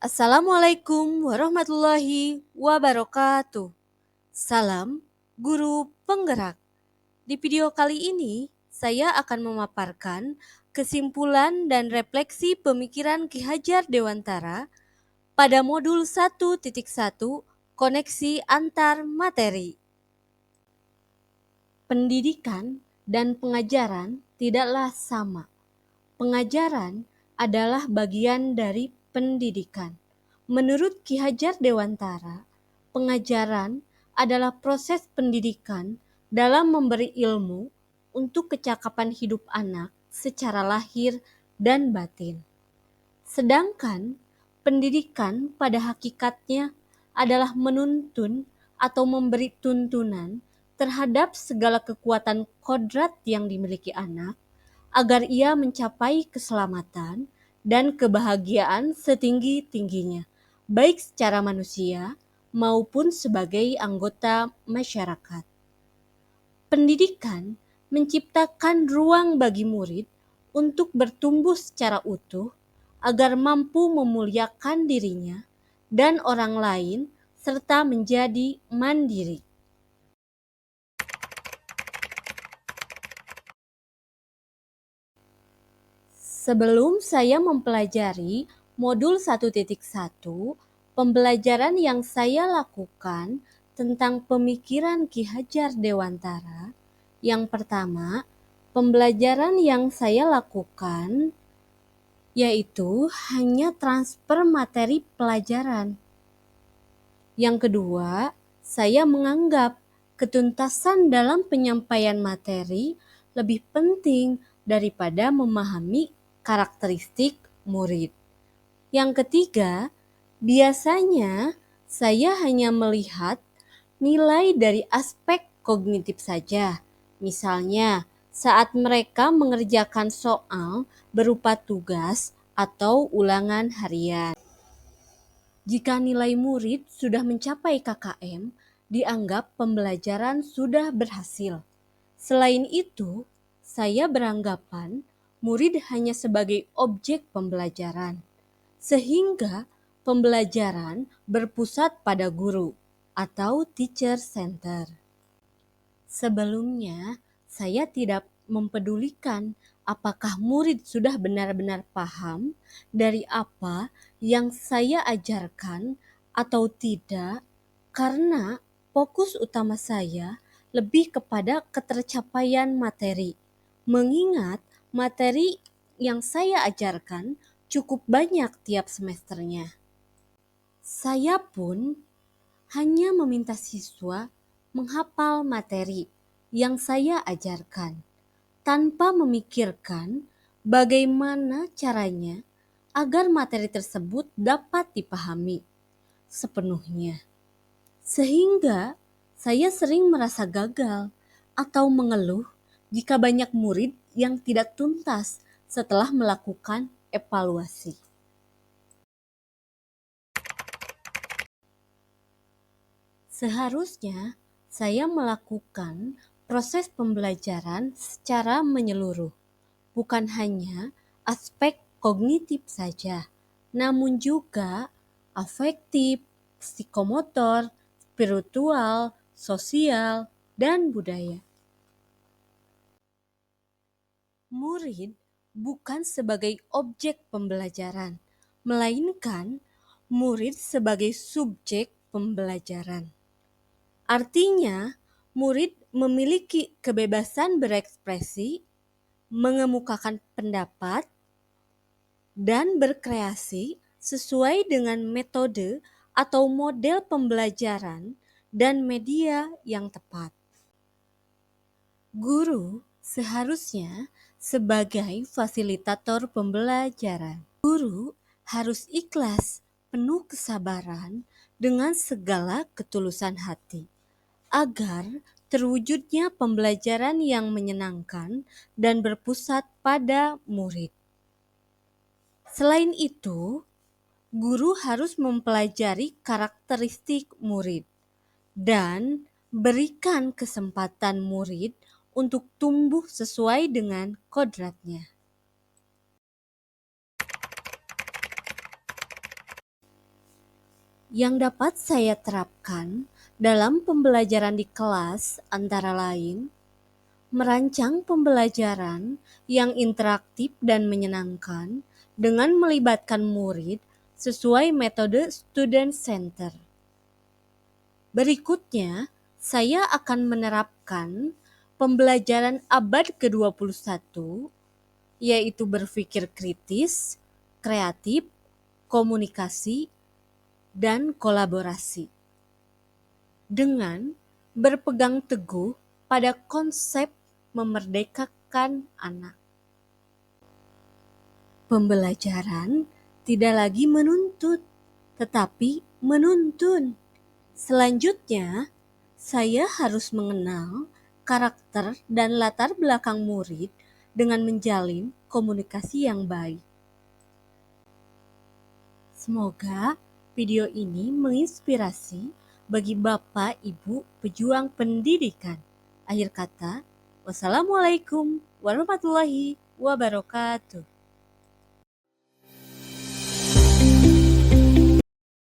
Assalamualaikum warahmatullahi wabarakatuh. Salam guru penggerak. Di video kali ini, saya akan memaparkan kesimpulan dan refleksi pemikiran Ki Hajar Dewantara pada modul 1.1 koneksi antar materi. Pendidikan dan pengajaran tidaklah sama. Pengajaran adalah bagian dari pendidikan. Menurut Ki Hajar Dewantara, pengajaran adalah proses pendidikan dalam memberi ilmu untuk kecakapan hidup anak secara lahir dan batin. Sedangkan pendidikan pada hakikatnya adalah menuntun atau memberi tuntunan terhadap segala kekuatan kodrat yang dimiliki anak agar ia mencapai keselamatan dan kebahagiaan setinggi-tingginya, baik secara manusia maupun sebagai anggota masyarakat. Pendidikan menciptakan ruang bagi murid untuk bertumbuh secara utuh agar mampu memuliakan dirinya dan orang lain serta menjadi mandiri. Sebelum saya mempelajari modul 1.1, pembelajaran yang saya lakukan tentang pemikiran Ki Hajar Dewantara, yang pertama, pembelajaran yang saya lakukan yaitu hanya transfer materi pelajaran. Yang kedua, saya menganggap ketuntasan dalam penyampaian materi lebih penting daripada memahami karakteristik murid. Yang ketiga, biasanya saya hanya melihat nilai dari aspek kognitif saja. Misalnya, saat mereka mengerjakan soal berupa tugas atau ulangan harian. Jika nilai murid sudah mencapai KKM, dianggap pembelajaran sudah berhasil. Selain itu, saya beranggapan murid hanya sebagai objek pembelajaran, sehingga pembelajaran berpusat pada guru atau teacher center. Sebelumnya, saya tidak mempedulikan apakah murid sudah benar-benar paham dari apa yang saya ajarkan atau tidak, karena fokus utama saya lebih kepada ketercapaian materi. Mengingat materi yang saya ajarkan cukup banyak tiap semesternya. Saya pun hanya meminta siswa menghafal materi yang saya ajarkan tanpa memikirkan bagaimana caranya agar materi tersebut dapat dipahami sepenuhnya. Sehingga saya sering merasa gagal atau mengeluh jika banyak murid yang tidak tuntas setelah melakukan evaluasi. Seharusnya saya melakukan proses pembelajaran secara menyeluruh, bukan hanya aspek kognitif saja, namun juga afektif, psikomotor, spiritual, sosial, dan budaya. Murid bukan sebagai objek pembelajaran, melainkan murid sebagai subjek pembelajaran. Artinya, murid memiliki kebebasan berekspresi, mengemukakan pendapat, dan berkreasi sesuai dengan metode atau model pembelajaran dan media yang tepat. Guru seharusnya sebagai fasilitator pembelajaran. Guru harus ikhlas, penuh kesabaran, dengan segala ketulusan hati, agar terwujudnya pembelajaran yang menyenangkan dan berpusat pada murid. Selain itu, guru harus mempelajari karakteristik murid dan berikan kesempatan murid untuk tumbuh sesuai dengan kodratnya. Yang dapat saya terapkan dalam pembelajaran di kelas antara lain merancang pembelajaran yang interaktif dan menyenangkan dengan melibatkan murid sesuai metode student center. Berikutnya, saya akan menerapkan pembelajaran abad ke-21, yaitu berpikir kritis, kreatif, komunikasi, dan kolaborasi. Dengan berpegang teguh pada konsep memerdekakan anak. Pembelajaran tidak lagi menuntut, tetapi menuntun. Selanjutnya, saya harus mengenal karakter dan latar belakang murid dengan menjalin komunikasi yang baik. Semoga video ini menginspirasi bagi Bapak Ibu pejuang pendidikan. Akhir kata, wassalamualaikum warahmatullahi wabarakatuh.